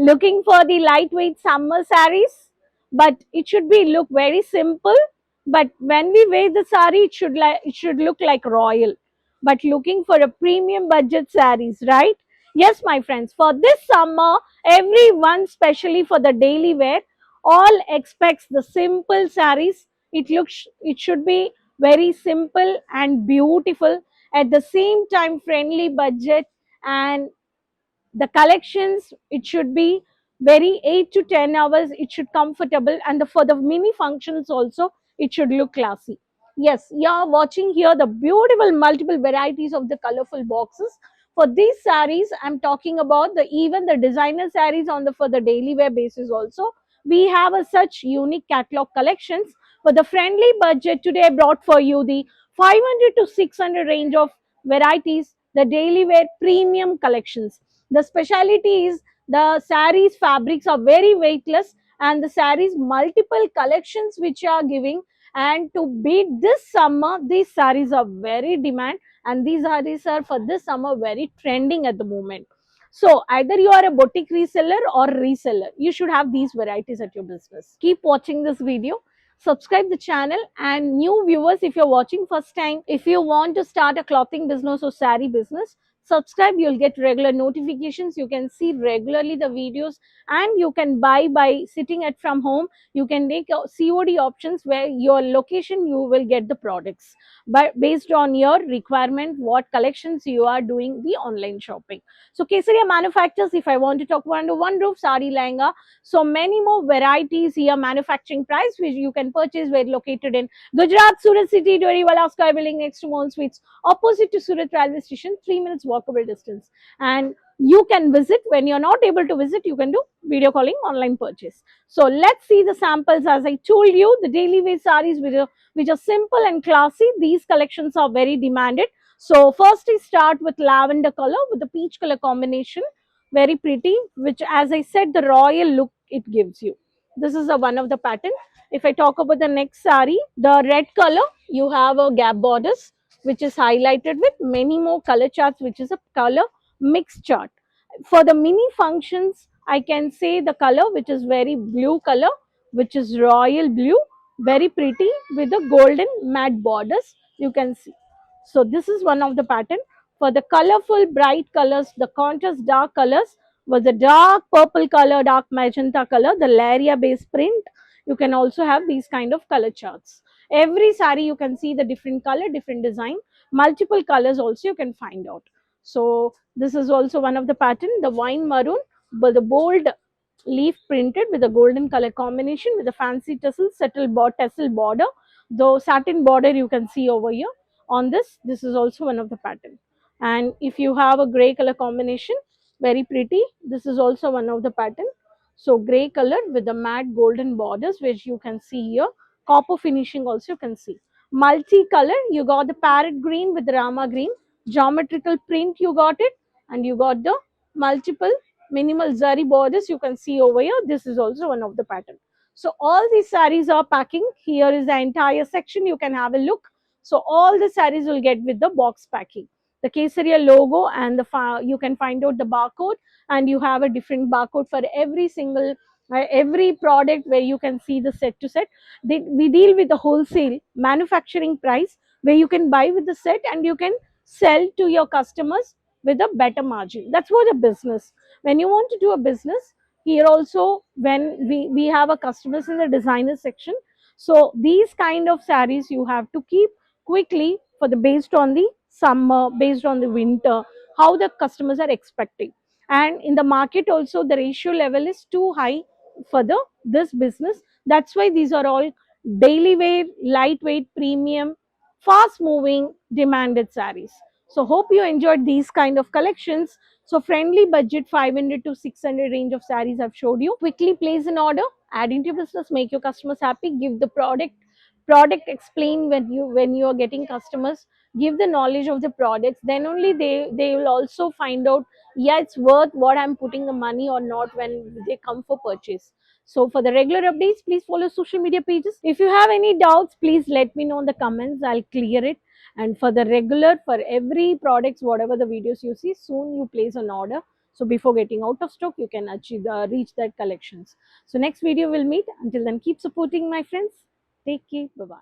Looking for the lightweight summer sarees, but it should be look very simple. But when we wear the sari, it should look like royal. But looking for a premium budget sarees, right? Yes, my friends, for this summer, everyone, especially for the daily wear, all expects the simple sarees. It should be very simple and beautiful, at the same time friendly budget. And the collections, it should be very 8 to 10 hours, it should comfortable, and for the mini functions also, it should look classy. Yes, you're watching here the beautiful multiple varieties of the colorful boxes. For these sarees, I'm talking about the even the designer sarees on the for the daily wear basis also. We have a such unique catalog collections. For the friendly budget, today I brought for you the 500 to 600 range of varieties, the daily wear premium collections. The speciality is the sarees fabrics are very weightless, and the sarees multiple collections which are giving. And to beat this summer, these sarees are very demand, and these sarees are for this summer very trending at the moment. So either you are a boutique reseller or reseller, you should have these varieties at your business. Keep watching this video, subscribe the channel, and new viewers, if you're watching first time, if you want to start a clothing business or saree business, subscribe. You'll get regular notifications, you can see regularly the videos, and you can buy by sitting at from home. You can take COD options where your location you will get the products, but based on your requirement, what collections you are doing the online shopping. So Kesaria manufactures, if I want to talk under one roof, sari lehenga, so many more varieties here. Manufacturing price which you can purchase, where located in Gujarat, Surat city, Doriwala Sky building next to Mohan Sweets, opposite to Surat railway station, 3 minutes walkable distance. And you can visit. When you're not able to visit, you can do video calling, online purchase. So let's see the samples. As I told you, the daily wear sarees which are simple and classy. These collections are very demanded. So first we start with lavender color with the peach color combination, very pretty, which as I said, the royal look it gives you. This is a one of the pattern. If I talk about the next sari, the red color, you have a gap borders which is highlighted with many more color charts, which is a color mix chart. For the mini functions, I can say the color which is very blue color, which is royal blue, very pretty with the golden matte borders, you can see. So this is one of the pattern. For the colorful bright colors, the contrast dark colors was the dark purple color, dark magenta color, the Laria based print. You can also have these kind of color charts. Every sari you can see the different color, different design, multiple colors also you can find out. So this is also one of the pattern, the wine maroon, but the bold leaf printed with a golden color combination with a fancy tassel border, though satin border you can see over here on this. This is also one of the pattern. And if you have a gray color combination, very pretty, this is also one of the pattern. So gray color with the matte golden borders, which you can see here, copper finishing also you can see. Multi-color, you got the parrot green with the rama green, geometrical print you got it, and you got the multiple minimal zari borders you can see over here. This is also one of the pattern. So all these sarees are packing. Here is the entire section, you can have a look. So all the sarees will get with the box packing, the Kesaria logo, and you can find out the barcode, and you have a different barcode for every single every product, where you can see the set to set. We deal with the wholesale manufacturing price, where you can buy with the set and you can sell to your customers with a better margin. That's what a business. When you want to do a business, here also, when we have a customers in the designer section, so these kind of sarees you have to keep quickly for the based on the summer, based on the winter, how the customers are expecting. And in the market also, the ratio level is too high for the this business. That's why these are all daily wear, lightweight, premium, fast moving, demanded sarees. So hope you enjoyed these kind of collections. So friendly budget 500 to 600 range of sarees I've showed you. Quickly place an order, add into your business, make your customers happy, give the product explain. When you are getting customers, give the knowledge of the products, then only they will also find out, yeah, it's worth what I'm putting the money or not when they come for purchase. So for the regular updates, please follow social media pages. If you have any doubts, please let me know in the comments, I'll clear it. And for the regular, for every products, whatever the videos you see, soon you place an order, So before getting out of stock, you can achieve reach that collections. So next video we'll meet. Until then, keep supporting my friends. Take care. Bye bye.